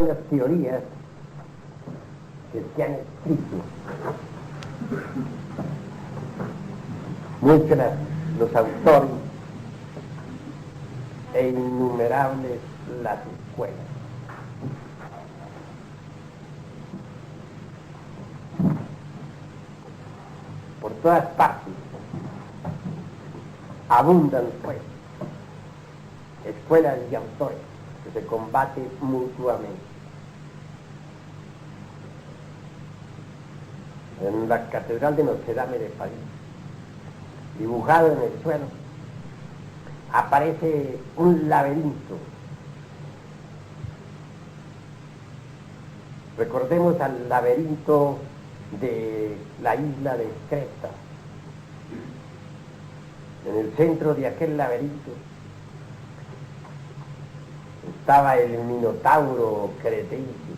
Las teorías que se han escrito, muchos los autores e innumerables las escuelas. Por todas partes abundan, pues, escuelas y autores que se combaten mutuamente. En la Catedral de Notre Dame de París, dibujado en el suelo, aparece un laberinto. Recordemos al laberinto de la isla de Creta. En el centro de aquel laberinto estaba el Minotauro cretense.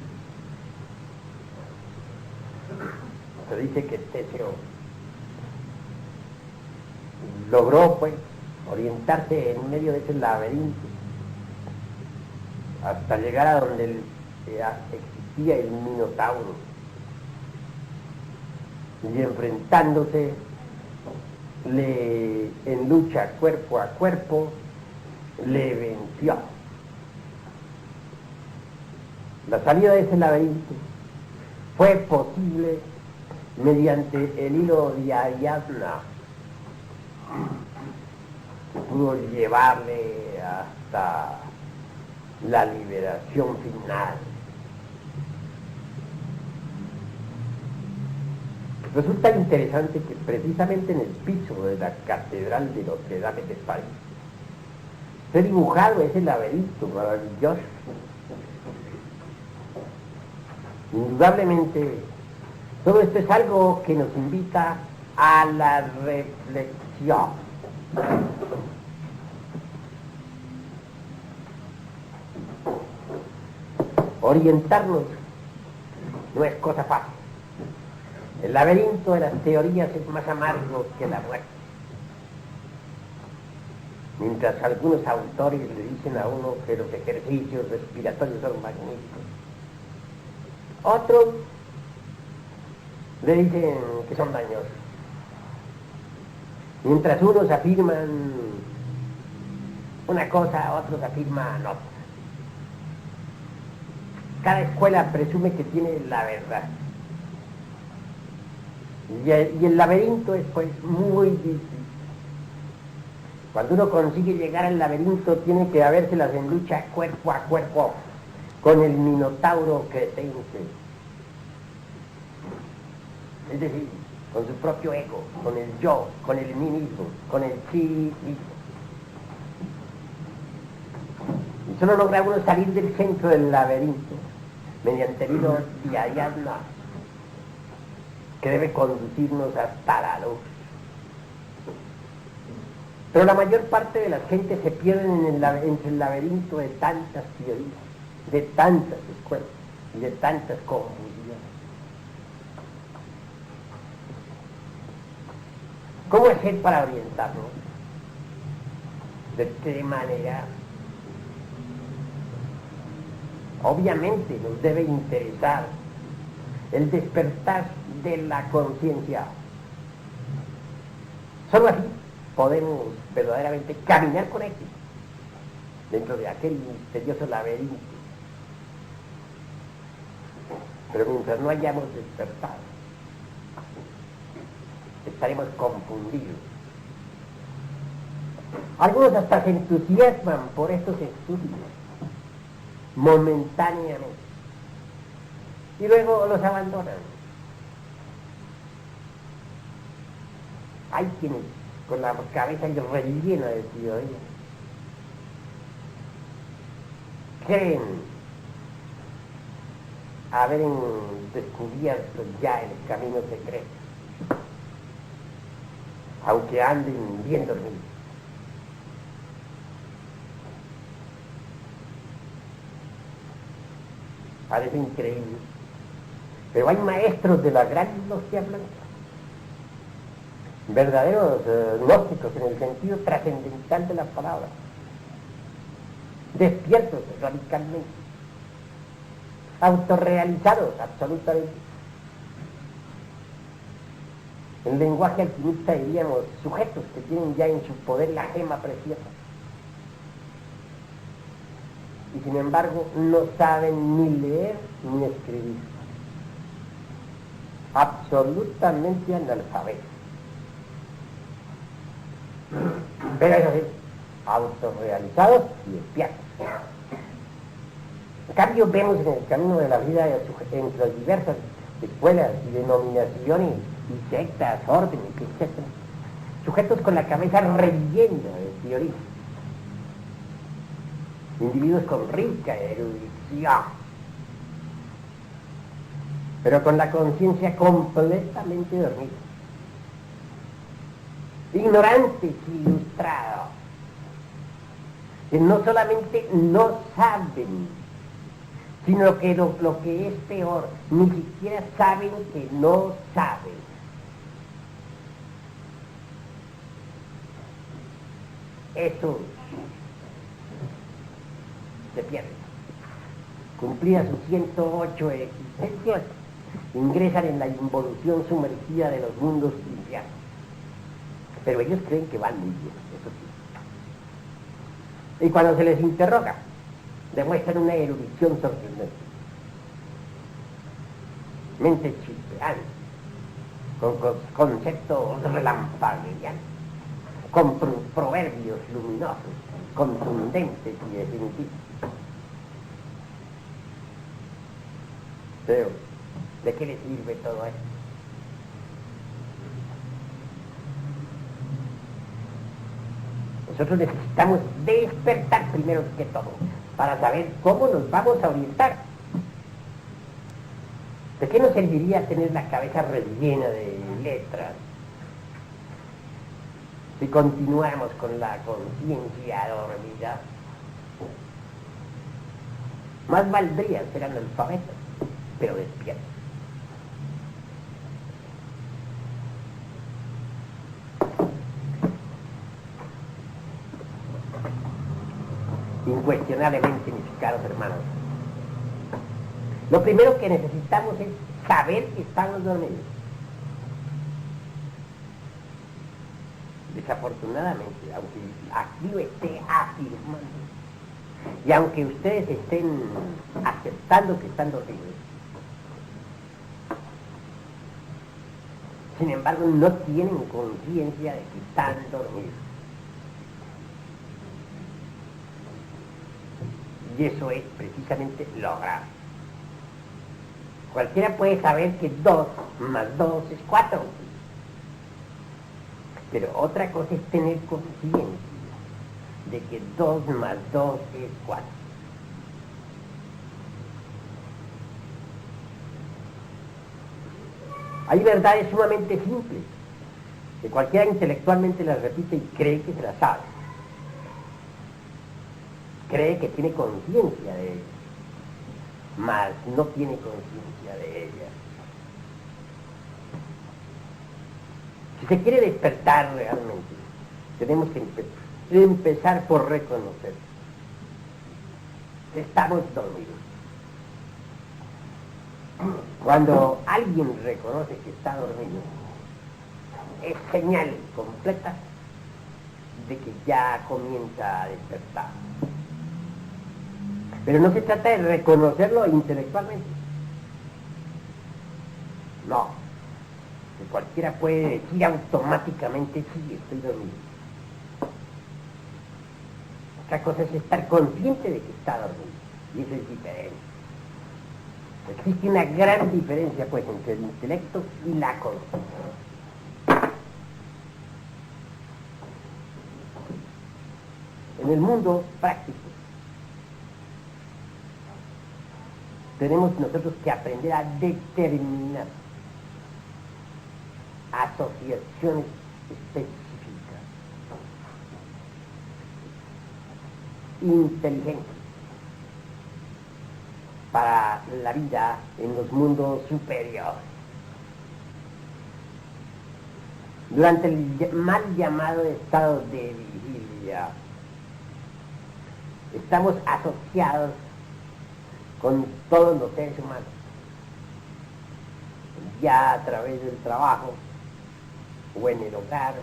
Se dice que Teseo logró, pues, orientarse en medio de ese laberinto hasta llegar a donde existía el Minotauro, y enfrentándose en lucha cuerpo a cuerpo le venció. La salida de ese laberinto fue posible mediante el hilo de Ariadna, que pudo llevarle hasta la liberación final. Resulta interesante que precisamente en el piso de la Catedral de Notre Dame de París se ha dibujado ese laberinto maravilloso. Indudablemente, todo esto es algo que nos invita a la reflexión. Orientarnos no es cosa fácil. El laberinto de las teorías es más amargo que la muerte. Mientras algunos autores le dicen a uno que los ejercicios respiratorios son magníficos, otros le dicen que son dañosos. Mientras unos afirman una cosa, otros afirman otra. Cada escuela presume que tiene la verdad. Y el laberinto es, pues, muy difícil. Cuando uno consigue llegar al laberinto, tiene que habérselas en lucha cuerpo a cuerpo con el Minotauro cretense. Es decir, con su propio ego, con el yo, con el mí mismo, con el sí mismo. Y solo logra uno salir del centro del laberinto mediante el hilo de Ariadna, que debe conducirnos hasta la luz. Pero la mayor parte de las gentes se pierden entre el laberinto de tantas teorías, de tantas escuelas y de tantas confusiones. ¿Cómo hacer para orientarnos? ¿De qué manera? Obviamente nos debe interesar el despertar de la conciencia. Solo así podemos verdaderamente caminar con éxito dentro de aquel misterioso laberinto. Pero mientras no hayamos despertado, estaremos confundidos. Algunos hasta se entusiasman por estos estudios momentáneamente y luego los abandonan. Hay quienes con la cabeza rellena de teoría creen haber descubierto ya el camino secreto, aunque anden bien dormidos. Parece increíble, pero hay maestros de la gran logia blanca, verdaderos gnósticos en el sentido trascendental de la palabra, despiertos radicalmente, autorrealizados, absolutamente. En lenguaje alquimista diríamos sujetos que tienen ya en su poder la gema preciosa. Y sin embargo no saben ni leer ni escribir. Absolutamente analfabetos. Pero eso sí, autorrealizados y despiertos. En cambio vemos en el camino de la vida entre las diversas escuelas y denominaciones y sectas, órdenes, etc. Sujetos con la cabeza rellena de teoría. Individuos con rica erudición, pero con la conciencia completamente dormida. Ignorantes, ilustrados, que no solamente no saben, sino que lo que es peor, ni siquiera saben que no saben. Eso se pierde. Cumplida sus 108 existencias, ingresan en la involución sumergida de los mundos infiernos. Pero ellos creen que van muy bien, eso sí. Y cuando se les interroga, demuestran una erudición sorprendente. Mentes chispeantes, con conceptos relampagueantes, con proverbios luminosos, contundentes y definitivos. Pero, ¿de qué le sirve todo esto? Nosotros necesitamos despertar primero que todo, para saber cómo nos vamos a orientar. ¿De qué nos serviría tener la cabeza rellena de letras si continuamos con la conciencia dormida? Más valdría ser analfabetos, pero despiertos. Incuestionablemente, mis caros hermanos, lo primero que necesitamos es saber que estamos dormidos. Desafortunadamente, aunque aquí lo esté afirmando, y aunque ustedes estén aceptando que están dormidos, sin embargo no tienen conciencia de que están dormidos. Y eso es precisamente lo grave. Cualquiera puede saber que 2 más 2 es 4. Pero otra cosa es tener conciencia de que 2 más 2 es 4. Hay verdades sumamente simples, que cualquiera intelectualmente las repite y cree que se las sabe. Cree que tiene conciencia de ellas, mas no tiene conciencia de ellas. Si se quiere despertar realmente, tenemos que empezar por reconocer que estamos dormidos. Cuando alguien reconoce que está dormido, es señal completa de que ya comienza a despertar. Pero no se trata de reconocerlo intelectualmente. No. Que cualquiera puede decir automáticamente, sí, estoy dormido. Otra cosa es estar consciente de que está dormido. Y eso es diferente. Existe una gran diferencia, pues, entre el intelecto y la conciencia. En el mundo práctico, tenemos nosotros que aprender a determinar asociaciones específicas, inteligentes, para la vida en los mundos superiores. Durante el mal llamado estado de vigilia, estamos asociados con todos los seres humanos, ya a través del trabajo, o en el hogar,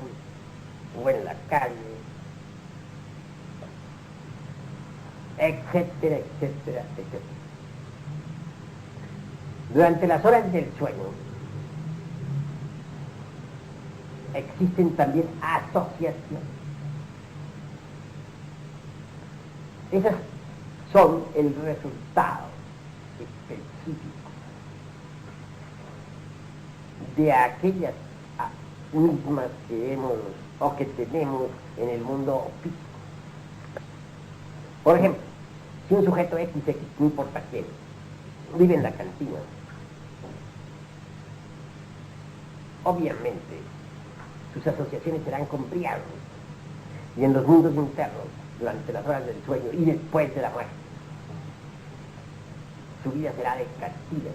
o en la calle, etcétera, etcétera, etcétera. Durante las horas del sueño existen también asociaciones. Esas son el resultado específico de aquellas mismas que hemos o que tenemos en el mundo físico. Por ejemplo, si un sujeto XX, no importa quién, vive en la cantina, obviamente sus asociaciones serán con briagos, y en los mundos internos, durante las horas del sueño y después de la muerte, su vida será de cantina,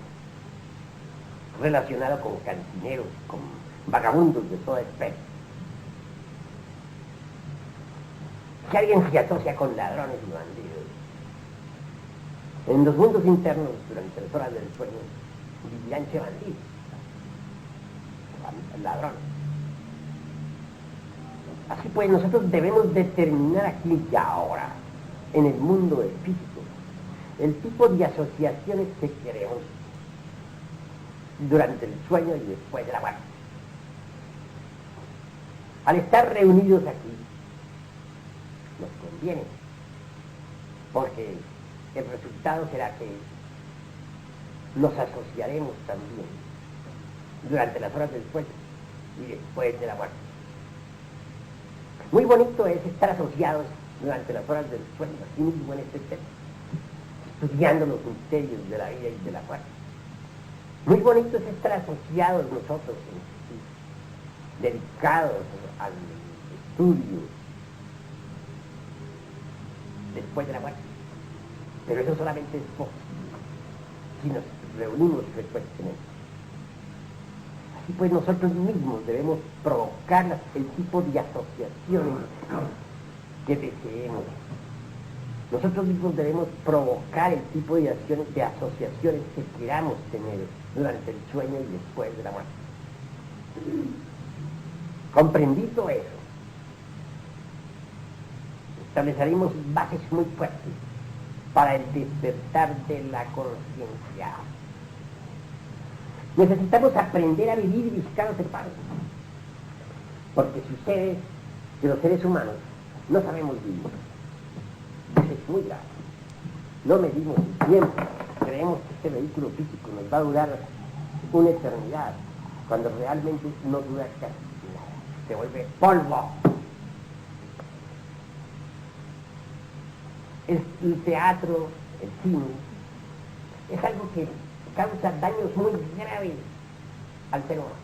relacionado con cantineros, con vagabundos de toda especie. Si alguien se asocia con ladrones y bandidos, en los mundos internos, durante las horas del sueño, vivirán che bandidos, ladrones. Así pues, nosotros debemos determinar aquí y ahora, en el mundo del físico, el tipo de asociaciones que queremos durante el sueño y después de la muerte. Al estar reunidos aquí, nos conviene, porque el resultado será que nos asociaremos también durante las horas del sueño y después de la muerte. Muy bonito es estar asociados durante las horas del sueño, así mismo en este tema, estudiando los misterios de la vida y de la muerte. Muy bonito es estar asociados nosotros, dedicados al estudio después de la muerte. Pero eso solamente es posible si nos reunimos frecuentemente. Así pues, nosotros mismos debemos provocar el tipo de asociaciones que deseemos. Nosotros mismos debemos provocar el tipo de asociaciones que queramos tener durante el sueño y después de la muerte. Comprendido eso, estableceremos bases muy fuertes para el despertar de la conciencia. Necesitamos aprender a vivir viscados en paz, porque sucede que los seres humanos no sabemos vivir. Eso es muy grave. No medimos el tiempo, creemos que este vehículo físico nos va a durar una eternidad, cuando realmente no dura casi nada, se vuelve polvo. El teatro, el cine, es algo que causa daños muy graves al ser humano.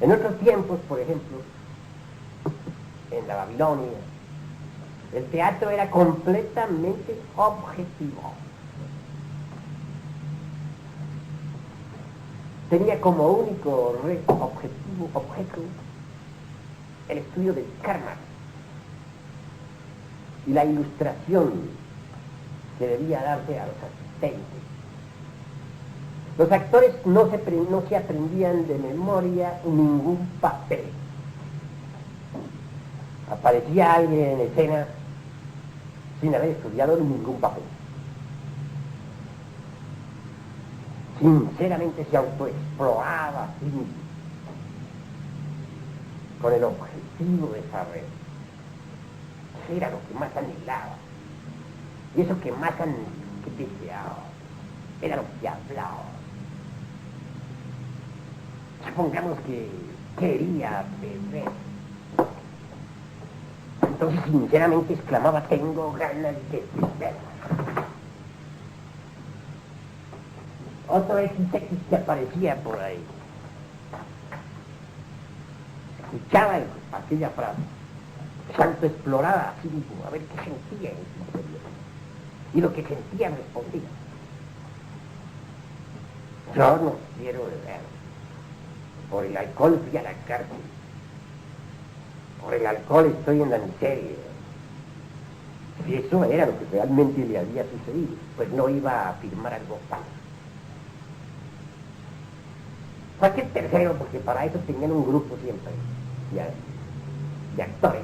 En otros tiempos, por ejemplo, en la Babilonia, el teatro era completamente objetivo. Tenía como único objeto el estudio del karma y la ilustración que debía darse a los asistentes. Los actores no se aprendían de memoria ningún papel. Aparecía alguien en escena sin haber estudiado ningún papel. Sinceramente se autoexploraba a sí mismo, con el objetivo de saber. Eso era lo que más anhelaba, y eso que más deseaba, era lo que hablaba. Supongamos que quería beber. Entonces sinceramente exclamaba: tengo ganas de beber. Otro XX que aparecía por ahí escuchaba aquella frase, se autoexploraba a sí mismo, a ver qué sentía en su interior, y lo que sentía respondía: yo no quiero beber, por el alcohol fui a la cárcel, por el alcohol estoy en la miseria, Si eso era lo que realmente le había sucedido, pues no iba a afirmar algo falso. Cualquier tercero, porque para eso tenían un grupo siempre de actores.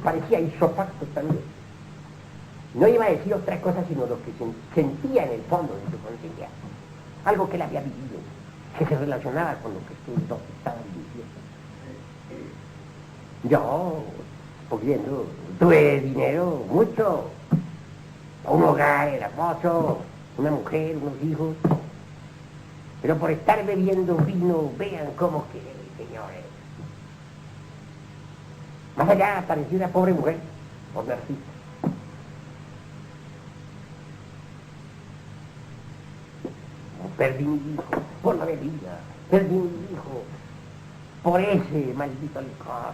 Parecía isofacto también. No iba a decir otra cosa sino lo que sentía en el fondo de su conciencia. Algo que él había vivido, que se relacionaba con lo que estos dos estaban diciendo. Yo, pudiendo, tuve dinero, mucho, un hogar hermoso, una mujer, unos hijos, pero por estar bebiendo vino, vean cómo quedé, señores. Más allá apareció una pobre mujer, por Narcisa. Perdí mi hijo por la bebida, perdí mi hijo por ese maldito licor.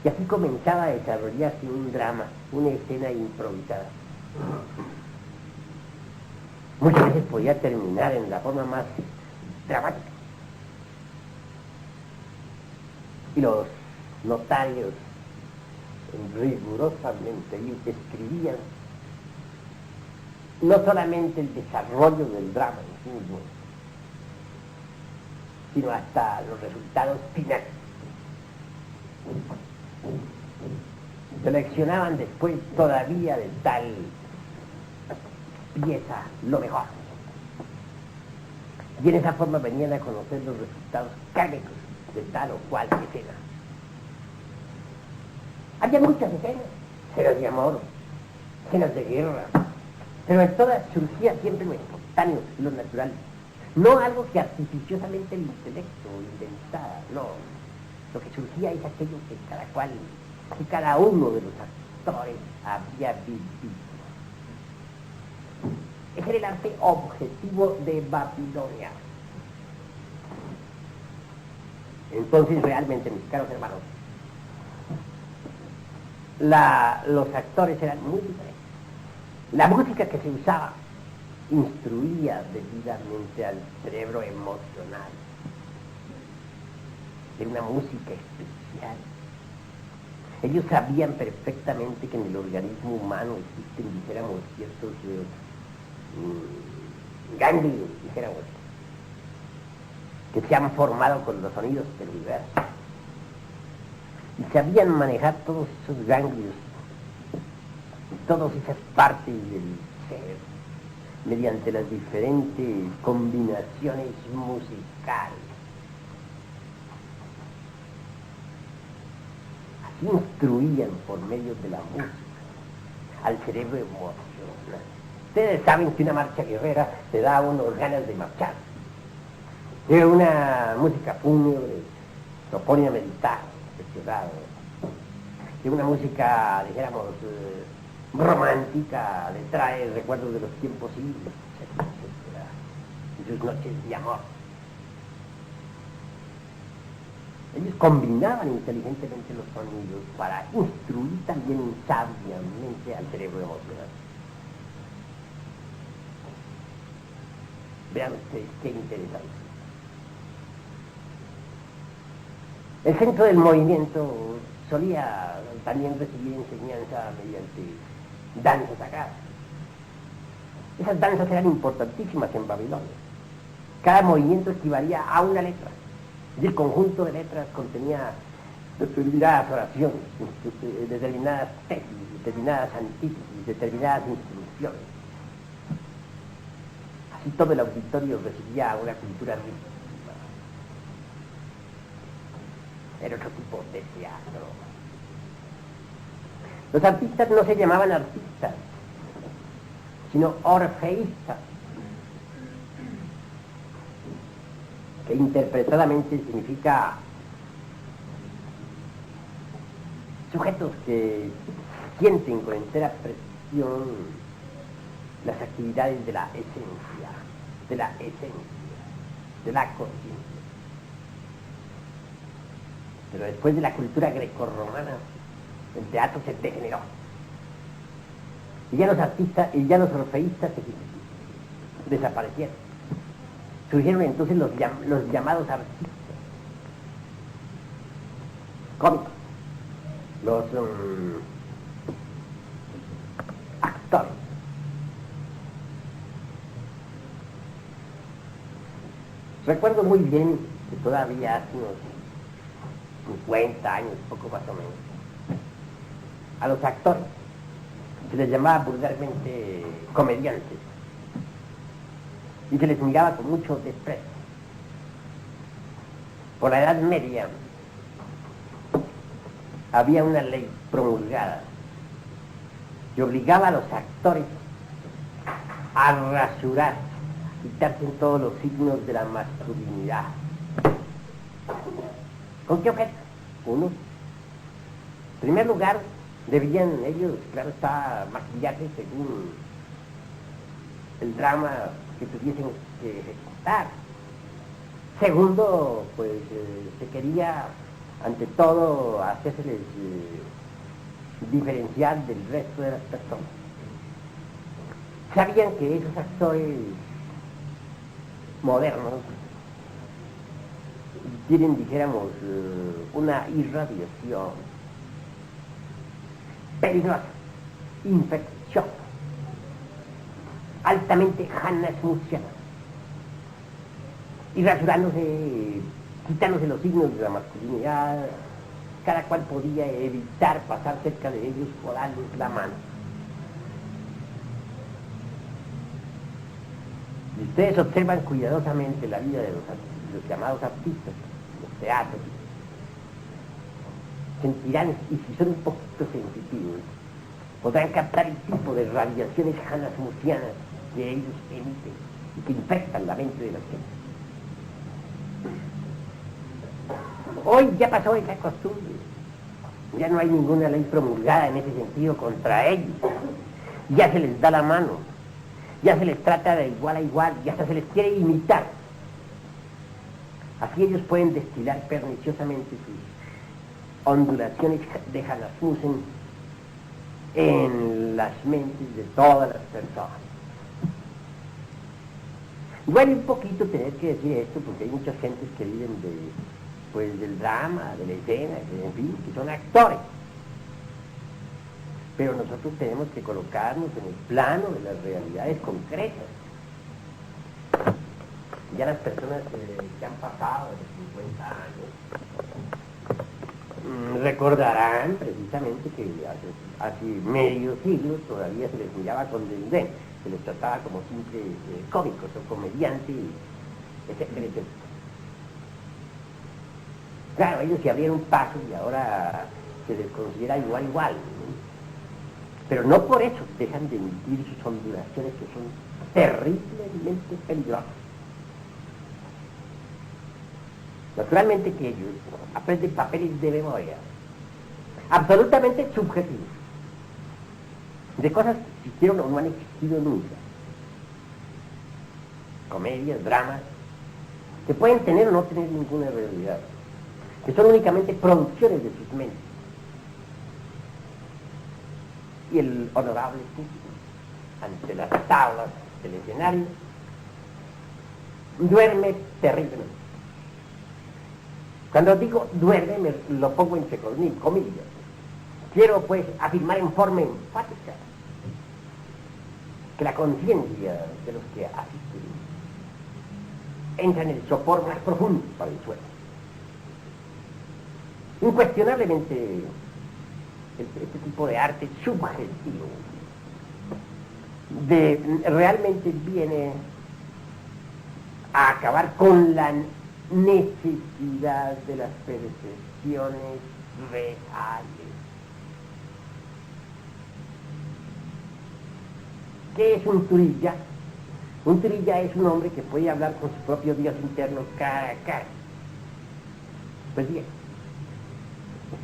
Y así comenzaba a desarrollarse un drama, una escena improvisada. Muchas veces podía terminar en la forma más dramática. Y los notarios rigurosamente escribían no solamente el desarrollo del drama en sí mismo, sino hasta los resultados finales. Seleccionaban después todavía de tal pieza lo mejor. Y en esa forma venían a conocer los resultados cárnicos de tal o cual escena. Había muchas escenas, escenas de amor, escenas de guerra, pero en todas surgía siempre lo espontáneo, lo natural. No algo que artificiosamente el intelecto inventara, no. Lo que surgía es aquello que cada uno de los actores había vivido. Ese era el arte objetivo de Babilonia. Entonces, realmente, mis caros hermanos, los actores eran muy diferentes. La música que se usaba instruía debidamente al cerebro emocional. Era una música especial. Ellos sabían perfectamente que en el organismo humano existen, dijéramos, ciertos ganglios, dijéramos, que se han formado con los sonidos del universo. Y sabían manejar todos esos ganglios, todas esas partes del cerebro, mediante las diferentes combinaciones musicales. Así instruían por medio de la música al cerebro emocional. Ustedes saben que una marcha guerrera te da a unos ganas de marchar. De una música fúnebre lo pone a meditar, despiadado. De una música, dijéramos, romántica, le trae recuerdos de los tiempos idos, etcétera, etcétera, y sus noches de amor. Ellos combinaban inteligentemente los sonidos para instruir también sabiamente al cerebro emocional. Vean ustedes qué interesante. El centro del movimiento solía también recibir enseñanza mediante danzas sagradas. Esas danzas eran importantísimas en Babilonia. Cada movimiento equivalía a una letra. Y el conjunto de letras contenía determinadas oraciones, determinadas tesis, determinadas antítesis, determinadas instrucciones. Así todo el auditorio recibía una cultura riquísima. Era otro tipo de teatro. Los artistas no se llamaban artistas, sino orfeístas, que interpretadamente significa sujetos que sienten con entera precisión las actividades de la esencia, de la conciencia. Pero después de la cultura grecorromana, el teatro se degeneró. Y ya los artistas, y ya los orfeístas desaparecieron. Surgieron entonces los llamados artistas cómicos, los actores. Recuerdo muy bien que todavía hace unos 50 años, poco más o menos, a los actores se les llamaba vulgarmente comediantes y se les miraba con mucho desprecio. Por la Edad Media había una ley promulgada que obligaba a los actores a rasurar, quitarse todos los signos de la masculinidad. ¿Con qué objeto? Uno, en primer lugar, debían ellos, claro está, maquillarse según el drama que tuviesen que ejecutar. Segundo, pues se quería, ante todo, hacérseles diferenciar del resto de las personas. Sabían que esos actores modernos tienen, dijéramos, una irradiación peligrosa, infecciosa, altamente hanasmusiana, y rasurándose, quitándose los signos de la masculinidad, cada cual podía evitar pasar cerca de ellos o darles la mano. Si ustedes observan cuidadosamente la vida de los llamados artistas, los teatros, sentirán, y si son un poquito sensitivos, podrán captar el tipo de radiaciones hanasmusianas que ellos emiten y que infectan la mente de la gente. Hoy ya pasó esa costumbre, ya no hay ninguna ley promulgada en ese sentido contra ellos, ya se les da la mano, ya se les trata de igual a igual, ya hasta se les quiere imitar. Así ellos pueden destilar perniciosamente sus ondulaciones de Hanasmusen en las mentes de todas las personas. Duele un poquito tener que decir esto porque hay muchas gentes que viven del drama, de la escena, en fin, que son actores. Pero nosotros tenemos que colocarnos en el plano de las realidades concretas. Ya las personas que han pasado de 50 años recordarán precisamente que hace medio siglo todavía se les miraba con desdén, se les trataba como simples cómicos o comediantes, etcétera, etcétera. Claro, ellos se abrieron paso y ahora se les considera igual, ¿no? Pero no por eso dejan de emitir sus ondulaciones que son terriblemente peligrosas. Naturalmente que ellos aprenden papeles de memoria absolutamente subjetivos, de cosas que existieron o no han existido nunca. Comedias, dramas, que pueden tener o no tener ninguna realidad, que son únicamente producciones de sus mentes. Y el honorable público, ante las tablas del escenario, duerme terriblemente. Cuando digo duerme, me lo pongo entre comillas. Quiero pues afirmar en forma enfática que la conciencia de los que asisten entra en el sopor más profundo para el sueño. Incuestionablemente, este tipo de arte subjetivo realmente viene a acabar con la necesidad de las percepciones reales. ¿Qué es un turilla? Un turilla es un hombre que puede hablar con su propio Dios interno cara a cara. Pues bien,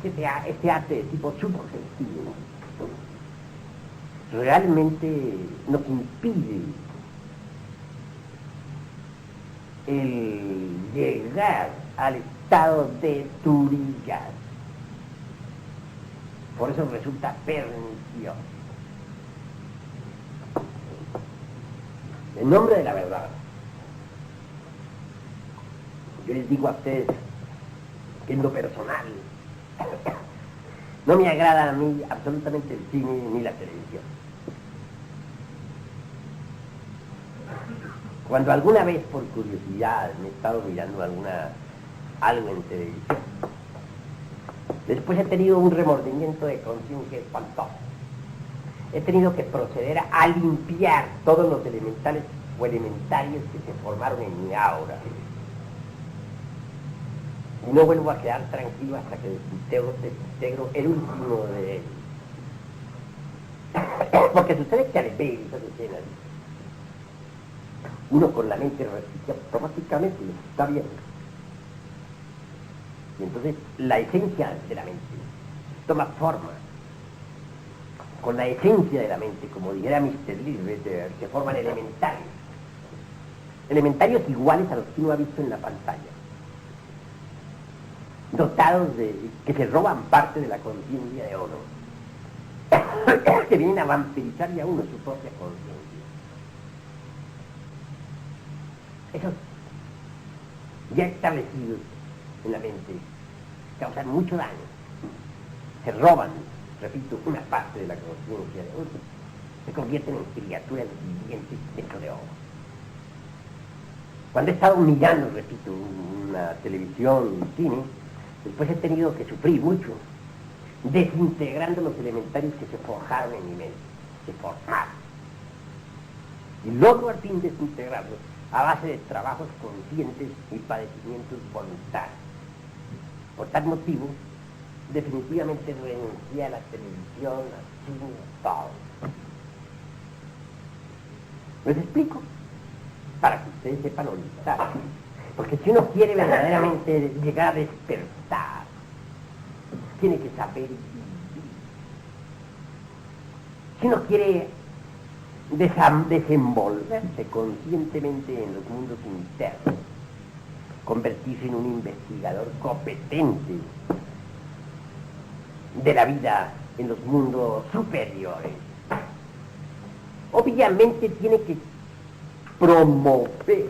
este arte de tipo subjetivo realmente nos impide el llegar al estado de turillas. Por eso resulta pernicioso. En nombre de la verdad, yo les digo a ustedes que en lo personal No me agrada a mí absolutamente el cine ni la televisión. Cuando alguna vez por curiosidad me he estado mirando algo en televisión, después he tenido un remordimiento de conciencia espantoso. He tenido que proceder a limpiar todos los elementales o elementarios que se formaron en mi aura. Y no vuelvo a quedar tranquilo hasta que desintegro el último de ellos. Porque sucede que al ver esas escenas, uno con la mente resiste automáticamente lo que está viendo. Y entonces la esencia de la mente toma forma. Con la esencia de la mente, como dijera Mr. Lee, se forman elementarios. Elementarios iguales a los que uno ha visto en la pantalla. Dotados de que se roban parte de la conciencia de uno. Que vienen a vampirizar ya uno su propia conciencia. Esos ya establecidos en la mente causan mucho daño. Se roban, repito, una parte de la conciencia de uno. Se convierten en criaturas vivientes dentro de uno. Cuando he estado mirando, repito, una televisión, un cine, después he tenido que sufrir mucho, desintegrando los elementarios que se forjaron en mi mente, se formaron. Y logro al fin desintegrarlos a base de trabajos conscientes y padecimientos voluntarios. Por tal motivo, definitivamente renuncié a la televisión, al cine, a todo. ¿Les explico? Para que ustedes sepan orientar. Porque si uno quiere verdaderamente llegar a despertar, tiene que saber vivir. Si uno quiere desenvolverse conscientemente en los mundos internos, convertirse en un investigador competente de la vida en los mundos superiores, obviamente tiene que promover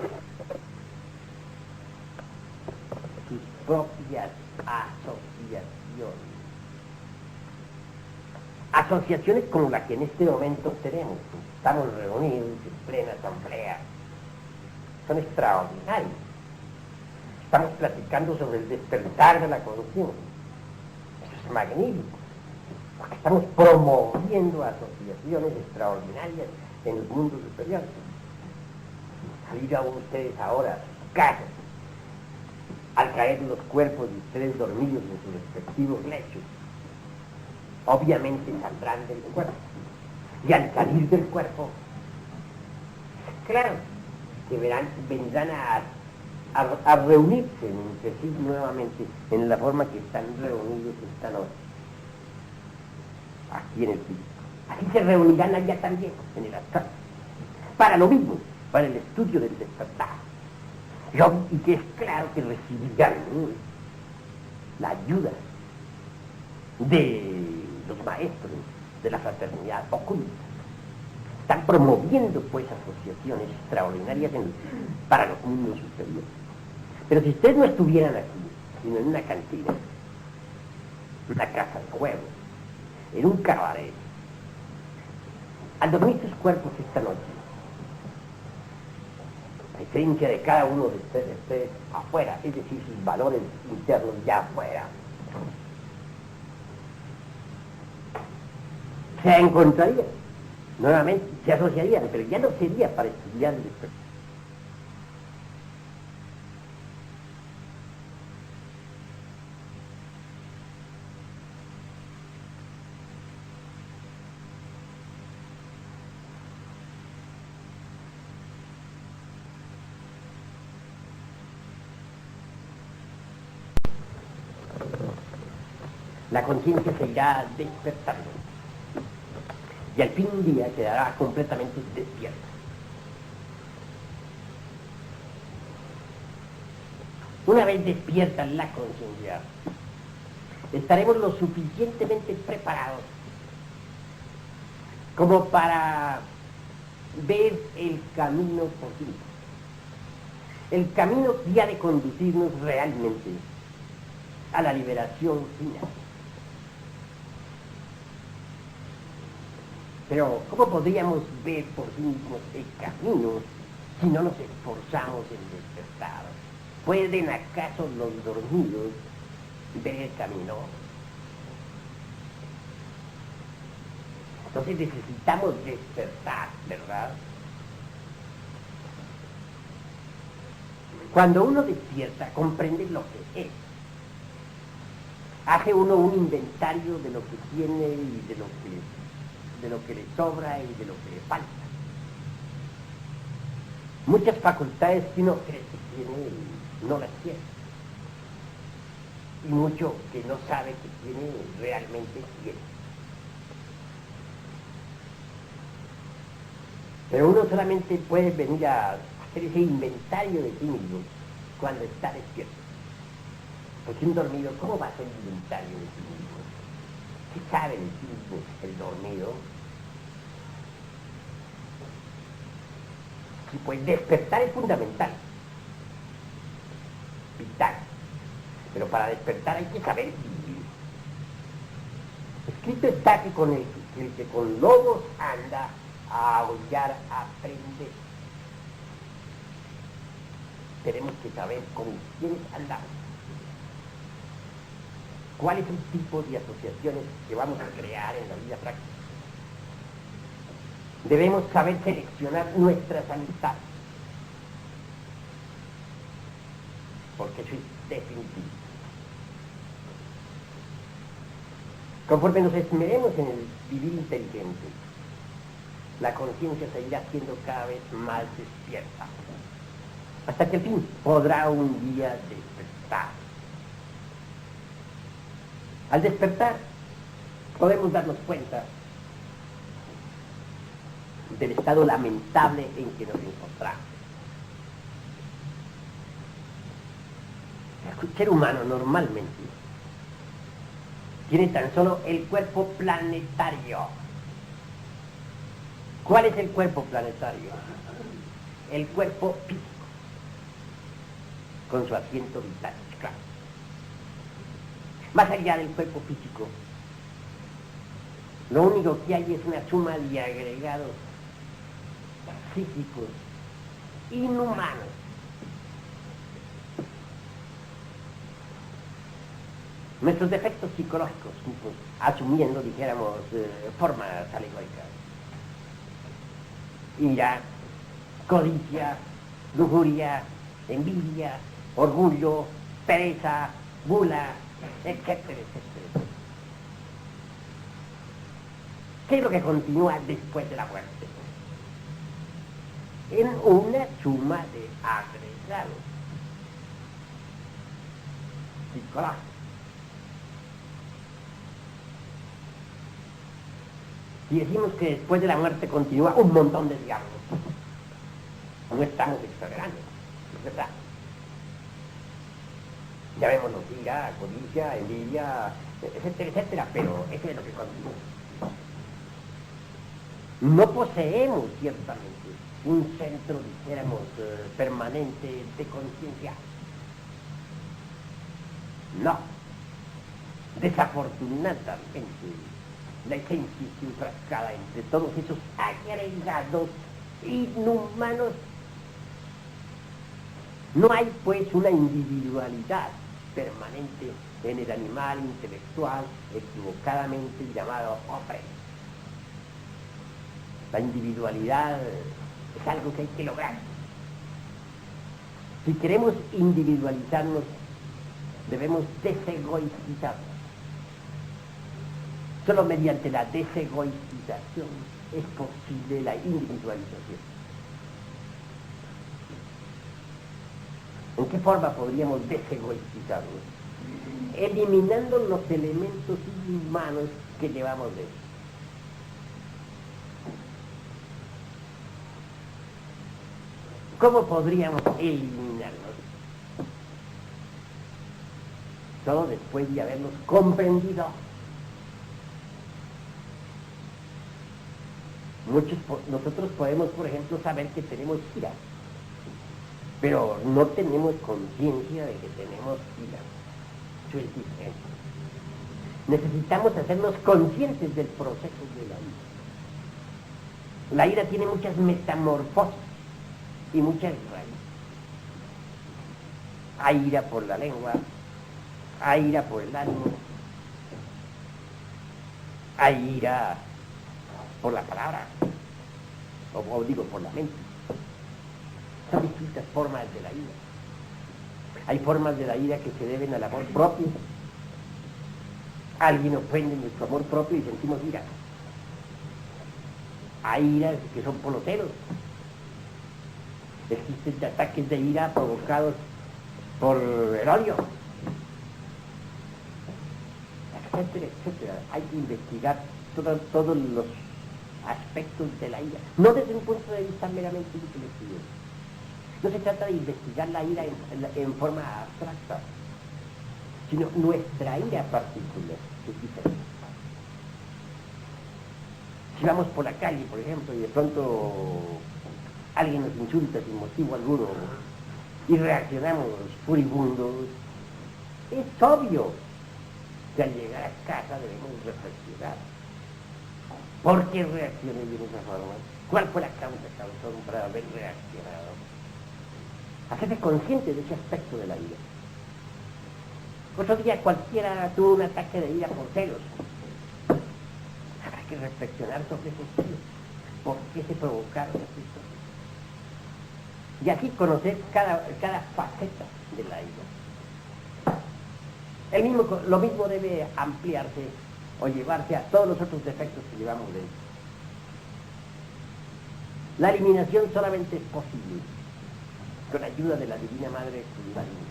sus propias asociaciones. Asociaciones como la que en este momento tenemos. Estamos reunidos en plena asamblea. Son extraordinarios. Estamos platicando sobre el despertar de la conciencia. Eso es magnífico. Porque estamos promoviendo asociaciones extraordinarias en los mundos superiores. Digan ustedes ahora a sus casas, al caer los cuerpos de ustedes dormidos en sus respectivos lechos, obviamente saldrán del cuerpo. Y al salir del cuerpo, claro, que vendrán a reunirse entre sí nuevamente en la forma que están reunidos esta noche, aquí en el piso. Así se reunirán allá también, en el astral, para lo mismo, para el estudio del despertar. Y que es claro que recibirán la ayuda de los maestros de la fraternidad oculta. Están promoviendo pues asociaciones extraordinarias para los mundos superiores. Pero si ustedes no estuvieran aquí, sino en una cantina, en una casa de juegos, en un cabaret, al dormir sus cuerpos esta noche, la esencia de cada uno de ustedes esté afuera, es decir, sus valores internos ya afuera, se encontrarían, nuevamente se asociarían, pero ya no sería para estudiar el despertar. La conciencia se irá despertando y al fin un día quedará completamente despierta. Una vez despierta la conciencia, estaremos lo suficientemente preparados como para ver el camino posible, el camino que ha de conducirnos realmente a la liberación final. Pero ¿cómo podríamos ver por sí mismos el camino si no nos esforzamos en despertar? ¿Pueden acaso los dormidos ver el camino? Entonces necesitamos despertar, ¿verdad? Cuando uno despierta, comprende lo que es. Hace uno un inventario de lo que tiene y de lo que le sobra y de lo que le falta. Muchas facultades que uno cree que tiene no las tiene. Y mucho que no sabe que tiene realmente tiene. Pero uno solamente puede venir a hacer ese inventario de sí mismo cuando está despierto. Porque un dormido, ¿cómo va a hacer inventario de sí mismo? ¿Qué sabe de sí mismo el dormido? Sí, pues despertar es fundamental. Vital. Pero para despertar hay que saber vivir. Escrito está que el que con lobos anda, a aullar aprende. Tenemos que saber con quiénes andamos. ¿Cuál es el tipo de asociaciones que vamos a crear en la vida práctica? Debemos saber seleccionar nuestras amistades, porque eso es definitivo. Conforme nos esmeremos en el vivir inteligente, la conciencia seguirá siendo cada vez más despierta, hasta que al fin podrá un día despertar. Al despertar, podemos darnos cuenta del estado lamentable en que nos encontramos. El ser humano normalmente tiene tan solo el cuerpo planetario. ¿Cuál es el cuerpo planetario? El cuerpo físico, con su asiento vital, claro. Más allá del cuerpo físico, lo único que hay es una suma de agregados psíquicos, inhumanos. Nuestros defectos psicológicos, pues, asumiendo, dijéramos, formas alegóricas. Ira, codicia, lujuria, envidia, orgullo, pereza, gula, etcétera, etcétera. ¿Qué es lo que continúa después de la muerte? En una suma de agregados psicológicos. Si decimos que después de la muerte continúa un montón de diablos, no estamos exagerando, es verdad. Llamémonos ira, codicia, envidia, etcétera, etcétera, pero eso es lo que continúa. No poseemos ciertamente un centro, dijéramos, permanente de conciencia. No. Desafortunadamente, la esencia es enfrascada entre todos esos agregados inhumanos. No hay, pues, una individualidad permanente en el animal intelectual equivocadamente llamado hombre. La individualidad es algo que hay que lograr. Si queremos individualizarnos, debemos desegoizarnos. Solo mediante la desegoización es posible la individualización. ¿En qué forma podríamos desegoizarnos? Eliminando los elementos inhumanos que llevamos dentro. ¿Cómo podríamos eliminarlos? Solo después de haberlos comprendido. Nosotros podemos, por ejemplo, saber que tenemos ira, pero no tenemos conciencia de que tenemos ira. Eso es diferente. Necesitamos hacernos conscientes del proceso de la ira. La ira tiene muchas metamorfosis y muchas raíces. Hay ira por la lengua, hay ira por el ánimo, hay ira por la palabra, o digo por la mente. Son distintas formas de la ira. Hay formas de la ira que se deben al amor propio. Alguien ofende nuestro amor propio y sentimos ira. Hay iras que son por los celos. Existen ataques de ira provocados por el odio, etcétera, etcétera. Hay que investigar todos los aspectos de la ira, no desde un punto de vista meramente intelectual. No se trata de investigar la ira en forma abstracta, sino nuestra ira particular, que es diferente. Si vamos por la calle, por ejemplo, y de pronto alguien nos insulta sin motivo alguno y reaccionamos furibundos, es obvio que al llegar a casa debemos reflexionar. ¿Por qué reaccioné de esa forma? ¿Cuál fue la causa para haber reaccionado? Hacerse consciente de ese aspecto de la ira. Otro día cualquiera tuvo un ataque de ira por celos. Habrá que reflexionar sobre esos celos. ¿Por qué se provocaron esas cosas? Y así conocer cada faceta de la ira. Lo mismo debe ampliarse o llevarse a todos los otros defectos que llevamos dentro. La eliminación solamente es posible con ayuda de la Divina Madre Kundalini.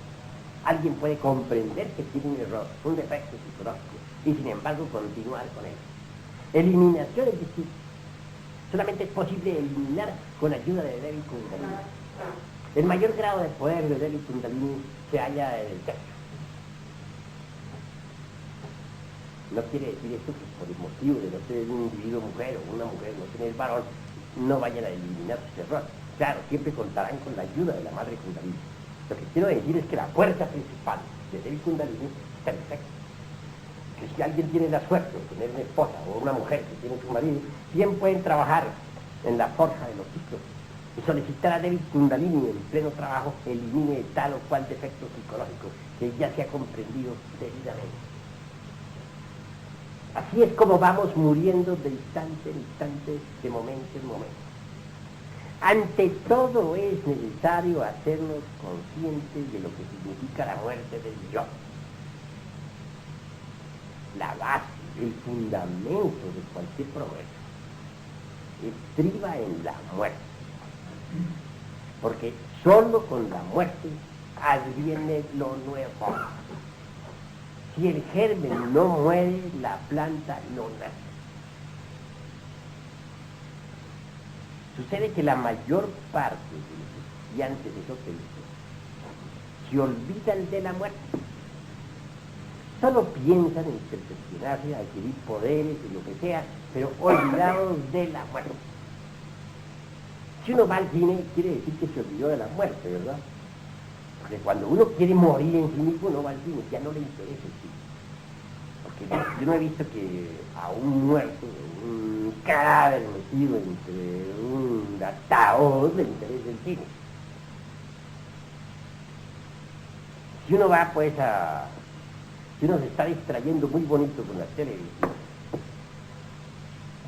Alguien puede comprender que tiene un error, un defecto psicológico, y sin embargo continuar con él. Eliminación es decir, solamente es posible eliminar con ayuda de Devi Kundalini. El mayor grado de poder de Devi Kundalini se halla en el sexo. No quiere decir esto que por el motivo de no ser un individuo mujer o una mujer no tener varón, no vayan a eliminar sus errores. Claro, siempre contarán con la ayuda de la Madre Kundalini. Lo que quiero decir es que la fuerza principal de Devi Kundalini está en el sexo. Que si alguien tiene la suerte de tener una esposa o una mujer que tiene su marido, bien pueden trabajar en la forja de los ciclos y solicitar a Devi Kundalini en pleno trabajo elimine tal o cual defecto psicológico que ya se ha comprendido debidamente. Así es como vamos muriendo de instante en instante, de momento en momento. Ante todo es necesario hacernos conscientes de lo que significa la muerte del yo. La base, el fundamento de cualquier progreso estriba en la muerte. Porque solo con la muerte adviene lo nuevo. Si el germen no muere, la planta no nace. Sucede que la mayor parte de los estudiantes esotéricos se olvidan de la muerte. Solo piensan en perfeccionarse, adquirir poderes y lo que sea, pero olvidados de la muerte. Si uno va al cine, quiere decir que se olvidó de la muerte, ¿verdad? Porque cuando uno quiere morir en sí mismo, no va al cine, ya no le interesa el cine. Porque yo no he visto que a un muerto, un cadáver metido entre un ataúd, le interese el cine. Si uno va pues si uno se está distrayendo muy bonito con la televisión,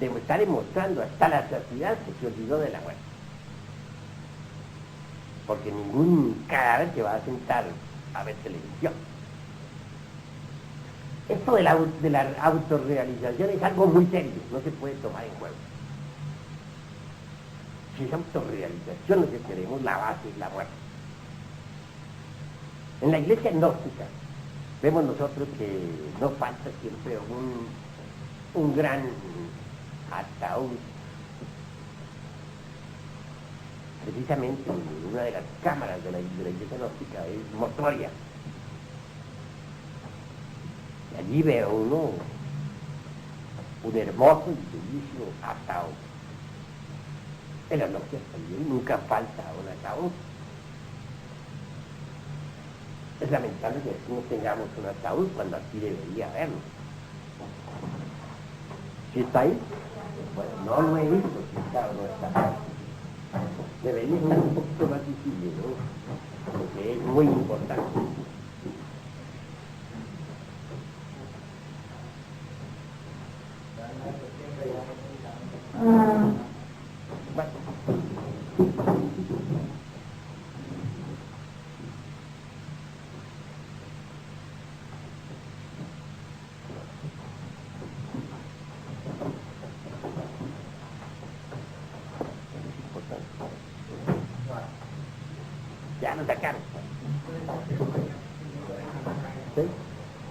está demostrando hasta la saciedad que se olvidó de la muerte. Porque ningún cadáver se va a sentar a ver televisión. Esto de la autorrealización es algo muy serio, no se puede tomar en juego. Si es autorrealización lo que queremos, la base es la muerte. En la iglesia gnóstica vemos nosotros que no falta siempre un gran ataúd. Precisamente una de las cámaras de la iglesia gnóstica es mortuoria. Y allí veo uno un hermoso y bellísimo ataúd. En las logias también nunca falta un ataúd. Es lamentable que no tengamos un ataúd cuando aquí debería haberlo. ¿Sí está ahí? Bueno, no lo he visto, si está o no está. Debería ser un poquito más visible, ¿no? Porque es muy importante. Bueno. Ya lo sacaron. ¿Sí?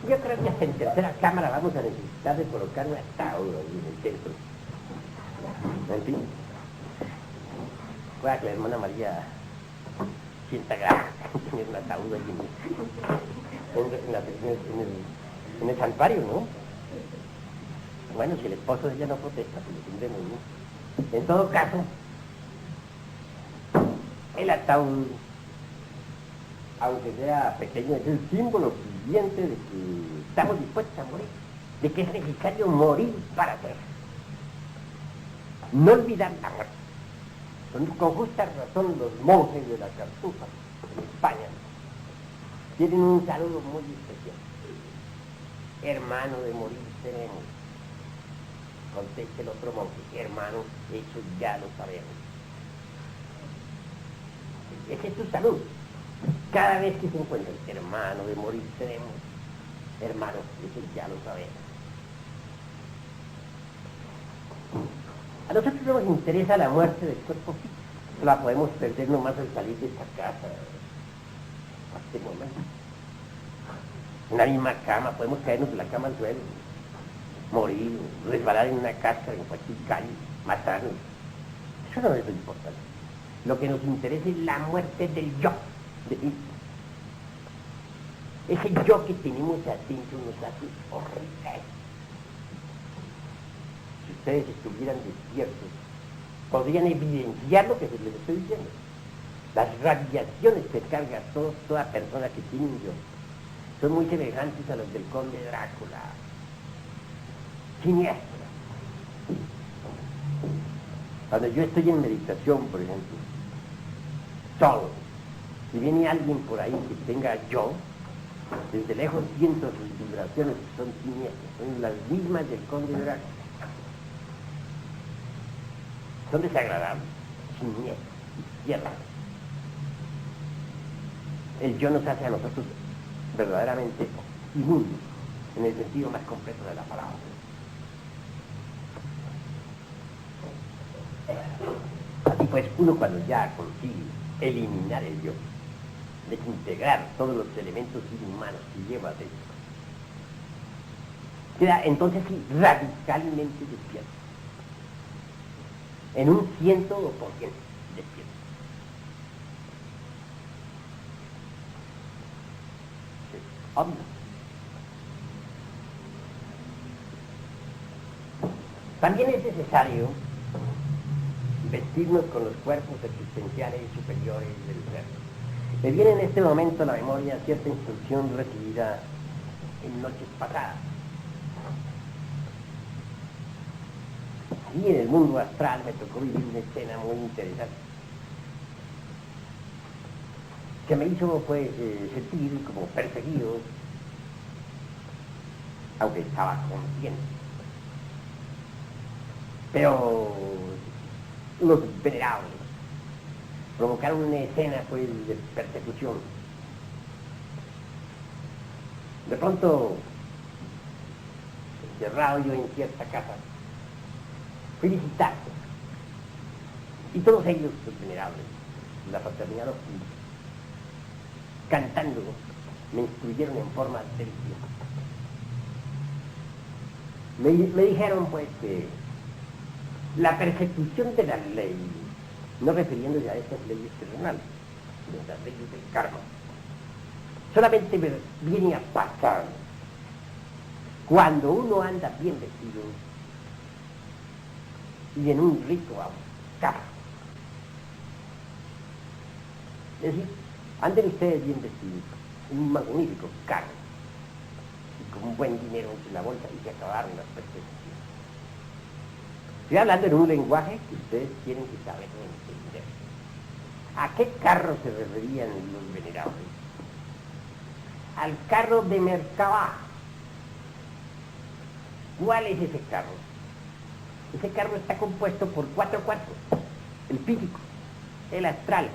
Yo creo que hasta en tercera cámara vamos a necesitar de colocar un ataúd ahí en el centro. En fin. Pueda que la hermana María sienta grave tener un ataúd ahí en el santuario, ¿no? Bueno, si el esposo de ella no protesta, pues lo tendremos, ¿no? En todo caso, el ataúd, aunque sea pequeño, es el símbolo viviente de que estamos dispuestos a morir, de que es necesario morir para ser. No olvidar la muerte. Con justa razón los monjes de la Cartuja, en España, tienen un saludo muy especial. Hermano, de morir seremos. Contesta el otro monje, hermano, eso ya lo sabemos. Ese es tu salud. Cada vez que se encuentran, hermano, de morir seremos. Hermano, eso ya lo sabemos. A nosotros no nos interesa la muerte del cuerpo físico. La podemos perder nomás al salir de esta casa. A este momento. En la misma cama, podemos caernos de la cama al suelo. Morir, resbalar en una casa, en cualquier calle, matarnos. Eso no es lo importante. Lo que nos interesa es la muerte del yo. Ese yo que tenemos adentro nos hace horribles. Si ustedes estuvieran despiertos, podrían evidenciar lo que les estoy diciendo. Las radiaciones que carga toda persona que tiene un yo son muy semejantes a las del conde Drácula. Siniestra. Cuando yo estoy en meditación, por ejemplo, solo, si viene alguien por ahí que tenga yo, desde lejos siento sus vibraciones que son siniestras, son las mismas del conde Drácula. Son desagradables, siniestras, izquierdas. El yo nos hace a nosotros verdaderamente inmundos, en el sentido más completo de la palabra. Así pues, uno cuando ya consigue eliminar el yo, desintegrar todos los elementos inhumanos que lleva dentro, queda entonces sí radicalmente despierto, en un 100% despierto. Sí, obvio. También es necesario vestirnos con los cuerpos existenciales superiores del ser. Me viene en este momento a la memoria cierta instrucción recibida en noches pasadas. Y en el mundo astral me tocó vivir una escena muy interesante que me hizo pues sentir como perseguido, aunque estaba consciente. Pero los venerables provocaron una escena pues de persecución. De pronto, encerrado yo en cierta casa, fui visitar, y todos ellos, los venerables, la fraternidad hostil, cantando, me instruyeron en forma deliciosa. Me dijeron pues que la persecución de la ley, no refiriéndose a estas leyes terrenales, sino a las leyes del karma, solamente viene a pasar cuando uno anda bien vestido y en un rico carro. Es decir, anden ustedes bien vestidos, en un magnífico carro, y con un buen dinero en la bolsa, y se acabaron las persecuciones. Estoy hablando en un lenguaje que ustedes tienen que saber entender. ¿A qué carro se referían los venerables? Al carro de Merkabah. ¿Cuál es ese carro? Ese carro está compuesto por 4 cuerpos: el físico, el astral,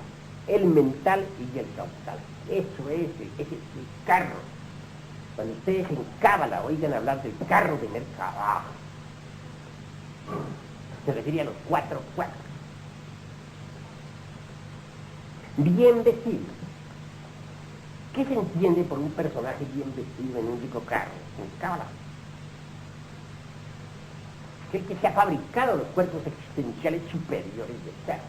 el mental y el causal. Eso es el carro. Cuando ustedes en Cábala oigan hablar del carro de Merkabah, se refiere a los 4 cuerpos. Bien vestido. ¿Qué se entiende por un personaje bien vestido en un rico carro? En Cábala. El que se ha fabricado los cuerpos existenciales superiores del ser.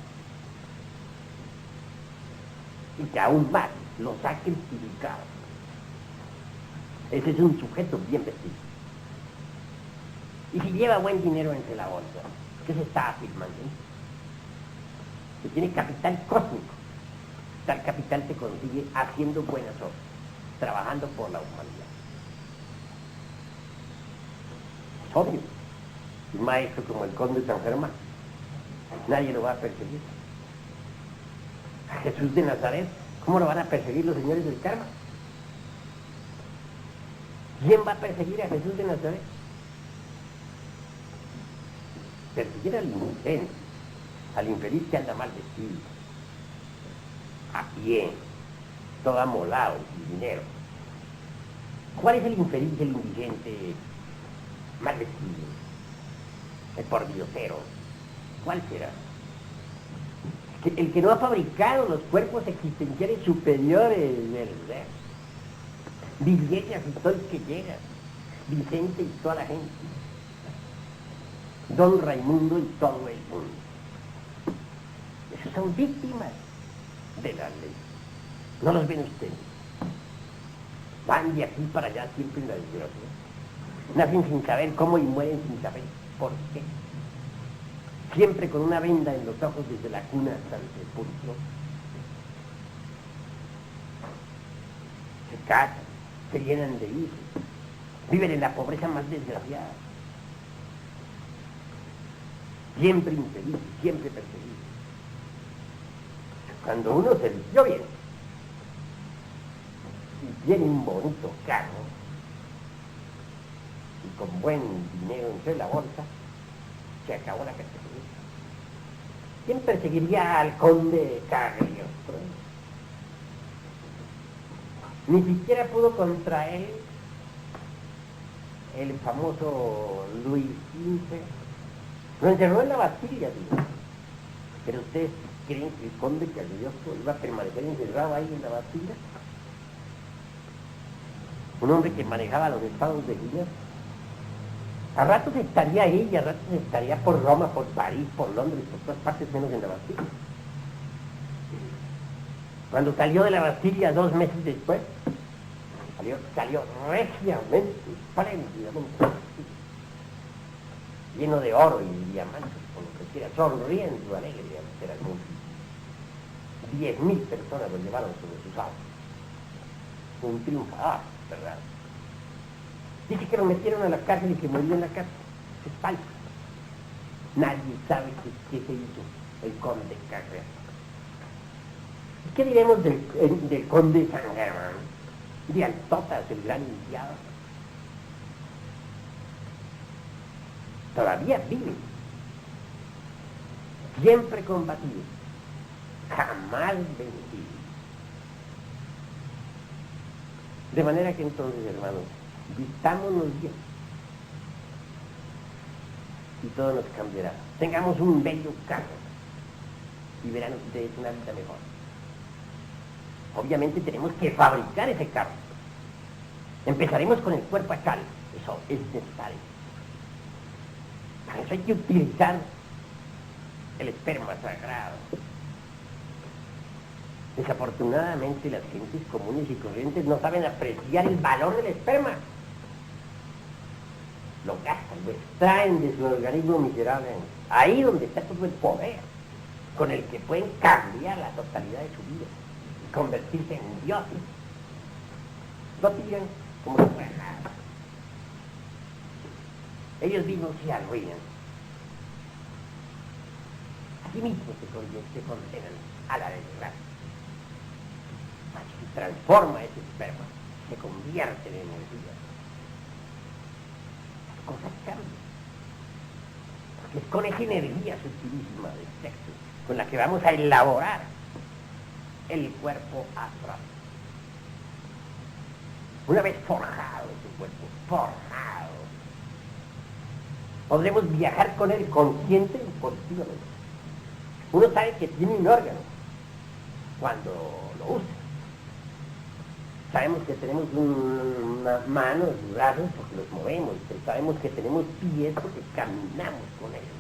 Y que aún más los ha criticado. Ese es un sujeto bien vestido. Y si lleva buen dinero entre la bolsa, ¿qué se está afirmando? Que tiene capital cósmico. Tal capital se consigue haciendo buenas obras, trabajando por la humanidad. Es obvio. Un maestro como el conde de San Germán, nadie lo va a perseguir. A Jesús de Nazaret, ¿cómo lo van a perseguir los señores del karma? ¿Quién va a perseguir a Jesús de Nazaret? Perseguir al infeliz que anda mal vestido, a pie, todo amolado, sin dinero. ¿Cuál es el infeliz, el indigente mal vestido? El pordiosero. ¿Cuál será? El que no ha fabricado los cuerpos existenciales superiores del ser. Villegas y todo el que llega, Vicente y toda la gente, Don Raimundo y todo el mundo. Esos son víctimas de la ley. ¿No los ven ustedes? Van de aquí para allá siempre en la desgracia. Nacen sin saber cómo y mueren sin saber por qué. Siempre con una venda en los ojos desde la cuna hasta el sepulcro. Se casan, se llenan de hijos, viven en la pobreza más desgraciada. Siempre infelices, siempre perseguidos. Cuando uno se vistió bien y tiene un bonito carro y con buen dinero entre la bolsa, se acabó la persecución. ¿Quién perseguiría al conde Cagliostro? Ni siquiera pudo contra él el famoso Luis XV. Lo encerró en la Bastilla, digo. Pero ustedes creen que el conde Cagliostro iba a permanecer encerrado ahí en la Bastilla. Un hombre que manejaba los estados de Guinea. A ratos estaría ahí y a ratos estaría por Roma, por París, por Londres, por todas partes menos en la Bastilla. Cuando salió de la Bastilla 2 meses después, salió regiamente, espléndidamente, lleno de oro y de diamantes, con lo que quiera, sonriendo, alegre, era el mundo. 10.000 personas lo llevaron sobre sus autos. Un triunfador, ¿verdad? Dice que lo metieron a la cárcel y que murió en la cárcel. Es falso. Nadie sabe qué se hizo el conde Cagliostro. ¿Qué diremos del conde San Germán? De Altotas, el gran iniciado. Todavía vive. Siempre combatido. Jamás vencido. De manera que entonces, hermanos, vistámonos bien y todo nos cambiará. Tengamos un bello carro y verán ustedes una vida mejor. Obviamente tenemos que fabricar ese carro. Empezaremos con el cuerpo astral. Eso es necesario. Para eso hay que utilizar el esperma sagrado. Desafortunadamente las gentes comunes y corrientes no saben apreciar el valor del esperma. Lo gastan, lo extraen de su organismo miserable. Ahí donde está todo el poder con el que pueden cambiar la totalidad de su vida y convertirse en dioses. Lo tiran como si fuera nada. Ellos mismos se arruinan. sí mismos se condenan a la desgracia. Así se transforma ese esperma, se convierte en energía. Las cosas cambian. Porque es con esa energía sutilísima del sexo con la que vamos a elaborar el cuerpo astral. Una vez forjado ese cuerpo, forjado, podremos viajar con él consciente y positivamente. Uno sabe que tiene un órgano cuando lo usa. Sabemos que tenemos una mano, brazos porque los movemos, pero sabemos que tenemos pies porque caminamos con ellos.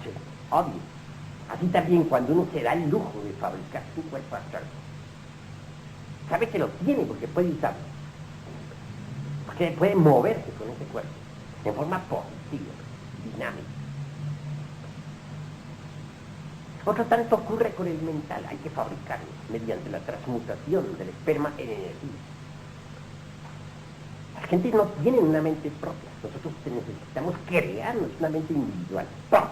Sí, obvio. Así también cuando uno se da el lujo de fabricar su cuerpo astral, sabe que lo tiene porque puede usarlo, porque puede moverse con ese cuerpo en forma positiva, dinámica. Otro tanto ocurre con el mental, hay que fabricarlo mediante la transmutación del esperma en energía. Las gentes no tienen una mente propia, nosotros necesitamos crearnos una mente individual propia.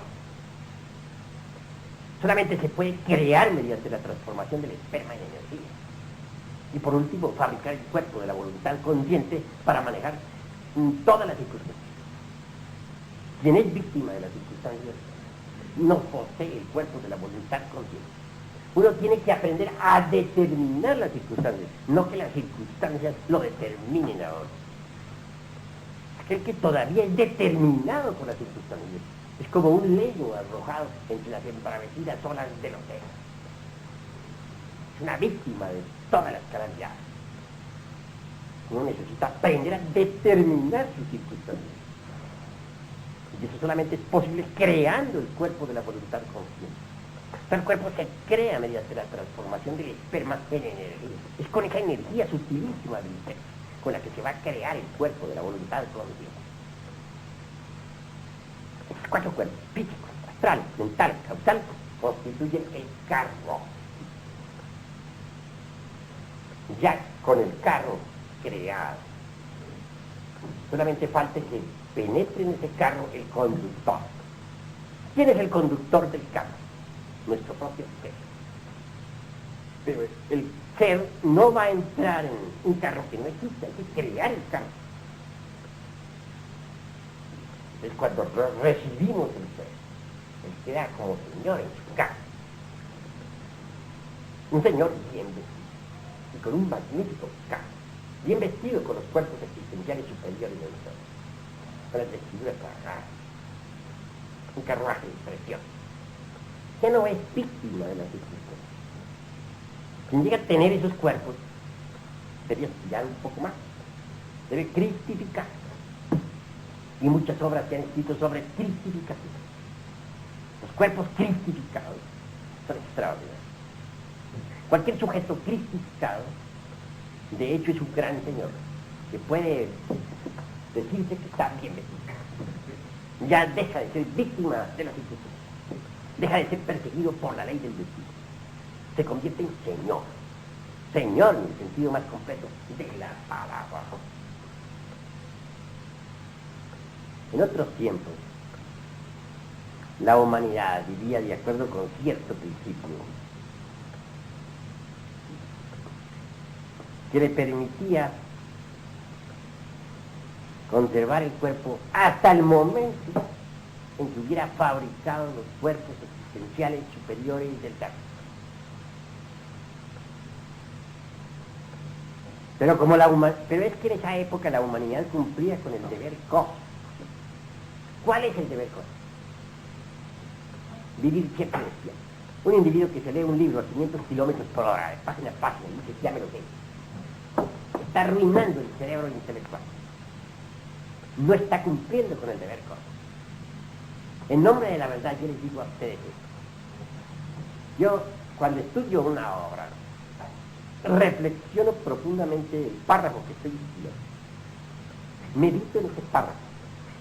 Solamente se puede crear mediante la transformación del esperma en energía. Y por último, fabricar el cuerpo de la voluntad consciente para manejar todas las circunstancias. Quien es víctima de las circunstancias no posee el cuerpo de la voluntad consciente. Uno tiene que aprender a determinar las circunstancias, no que las circunstancias lo determinen a uno. Aquel que todavía es determinado por las circunstancias es como un leño arrojado entre las embravecidas olas del océano. Es una víctima de todas las calamidades. Uno necesita aprender a determinar sus circunstancias. Y eso solamente es posible creando el cuerpo de la voluntad consciente. El cuerpo se crea mediante la transformación del esperma en energía. Es con esa energía sutilísima del sexo con la que se va a crear el cuerpo de la voluntad consciente. Estos cuatro cuerpos, físico, astral, mental, causal, constituyen el carro. Ya con el carro creado, solamente falta que penetre en ese carro el conductor. ¿Quién es el conductor del carro? Nuestro propio ser. Pero el ser no va a entrar en un carro que no existe, hay que crear el carro. Es cuando recibimos el ser, él queda como señor en su casa. Un señor bien vestido y con un magnífico carro, bien vestido con los cuerpos existenciales superiores de nosotros, con las vestiduras cargadas, un carruaje precioso. Ya no es víctima de las circunstancias. Quien llega a tener esos cuerpos debe estudiar un poco más, debe cristificar. Y muchas obras se han escrito sobre cristificación. Los cuerpos cristificados son extraordinarios. Cualquier sujeto cristificado, de hecho, es un gran señor, que puede decirse que está bien vestido. Ya deja de ser víctima de las circunstancias. Deja de ser perseguido por la ley del destino. Se convierte en señor. Señor en el sentido más completo de la palabra. En otros tiempos, la humanidad vivía de acuerdo con cierto principio que le permitía conservar el cuerpo hasta el momento en que hubiera fabricado los cuerpos existenciales superiores del Dharma. Pero es que en esa época la humanidad cumplía con el deber cósmico. ¿Cuál es el deber cósmico? Vivir siempre despierto. Un individuo que se lee un libro a 500 kilómetros por hora, de página a página, y dice, ya me lo sé, está arruinando el cerebro intelectual. No está cumpliendo con el deber cósmico. En nombre de la verdad, yo les digo a ustedes esto. Yo, cuando estudio una obra, reflexiono profundamente el párrafo que estoy estudiando. Medito en ese párrafo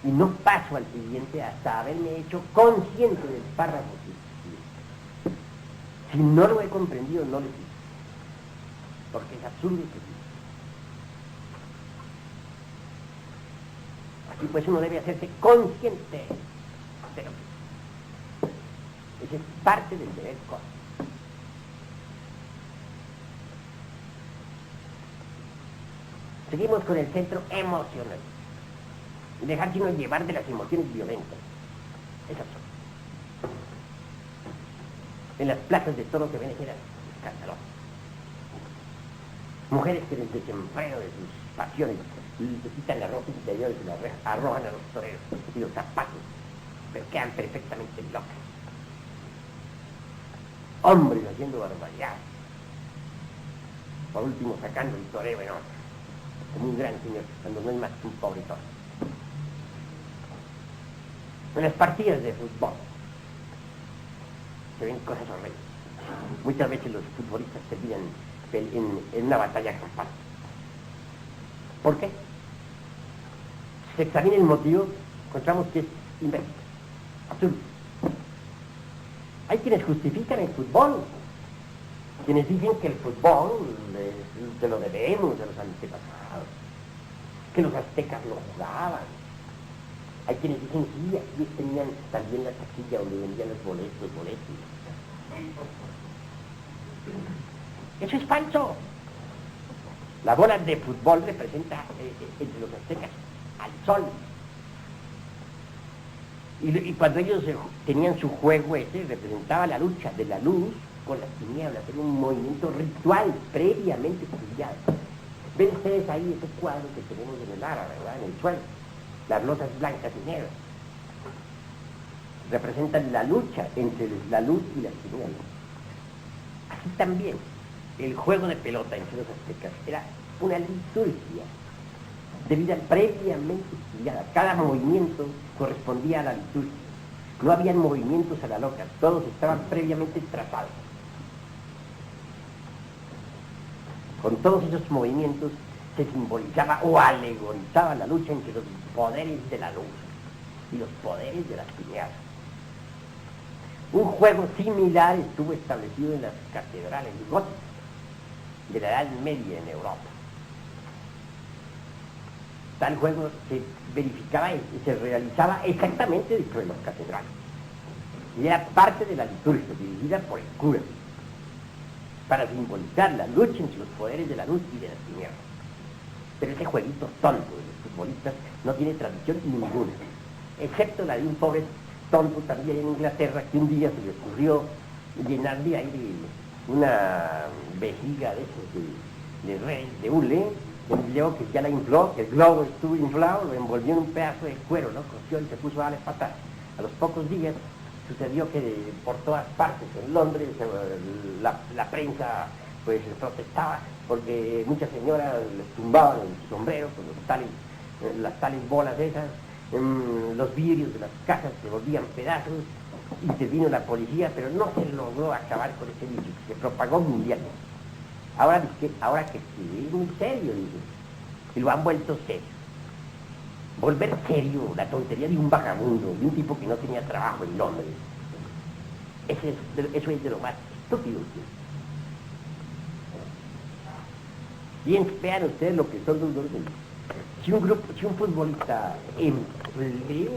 y no paso al siguiente hasta haberme hecho consciente del párrafo que estudio. Si no lo he comprendido, no lo sigo, porque es absurdo que sí. Y pues uno debe hacerse consciente de lo que esa es parte del deber cósmico. Seguimos con el centro emocional. Dejarse uno llevar de las emociones violentas. Esas son. En las plazas de toros de Venezuela, escandaloso. Mujeres que desde desenfreno de sus pasiones se quitan la ropa interior y se la arrojan a los toreros y los zapatos, pero quedan perfectamente locas. Hombres haciendo barbaridades. Por último sacando el torero en otro, como un gran señor, cuando no es más que un pobre toro. En las partidas de fútbol se ven cosas horribles. Muchas veces los futbolistas terminan en una batalla campal. ¿Por qué? Si se examina el motivo, encontramos que es inverso, absurdo. Hay quienes justifican el fútbol, quienes dicen que el fútbol se lo debemos de los antepasados, que los aztecas lo jugaban. Hay quienes dicen sí, aquí tenían también la taquilla donde vendían los boletos. Eso es falso. La bola de fútbol representa entre los aztecas al sol. Y cuando ellos tenían su juego ese, representaba la lucha de la luz con las tinieblas. Era un movimiento ritual previamente estudiado. Ven ustedes ahí ese cuadro que tenemos en el árabe, ¿verdad? En el suelo. Las losas blancas y negras representan la lucha entre la luz y las tinieblas. Así también, el juego de pelota entre los aztecas era una liturgia de vida previamente estudiada. Cada movimiento correspondía a la liturgia. No habían movimientos a la loca, todos estaban previamente trazados. Con todos esos movimientos se simbolizaba o alegorizaba la lucha entre los poderes de la luz y los poderes de las tinieblas. Un juego similar estuvo establecido en las catedrales góticas de la Edad Media en Europa. Tal juego se verificaba y se realizaba exactamente dentro de las catedrales. Y era parte de la liturgia dirigida por el cura, para simbolizar la lucha entre los poderes de la luz y de las tinieblas. Pero ese jueguito tonto de los futbolistas no tiene tradición ninguna, excepto la de un pobre tonto también en Inglaterra que un día se le ocurrió llenar de aire una vejiga de esos de hule, luego que ya la infló, que el globo estuvo inflado, lo envolvió en un pedazo de cuero, ¿no? Cosió y se puso a darle patas. A los pocos días sucedió que por todas partes en Londres la prensa pues protestaba porque muchas señoras les tumbaban el sombrero con las tales bolas esas, los vidrios de las casas se volvían pedazos, intervino la policía, pero no se logró acabar con ese bicho, que se propagó mundialmente. Ahora que es muy serio, dice, y lo han vuelto serio. Volver serio la tontería de un vagabundo, de un tipo que no tenía trabajo en Londres, eso es de lo más estúpido. Bien, vean ustedes lo que son los dos. Si un futbolista en pleno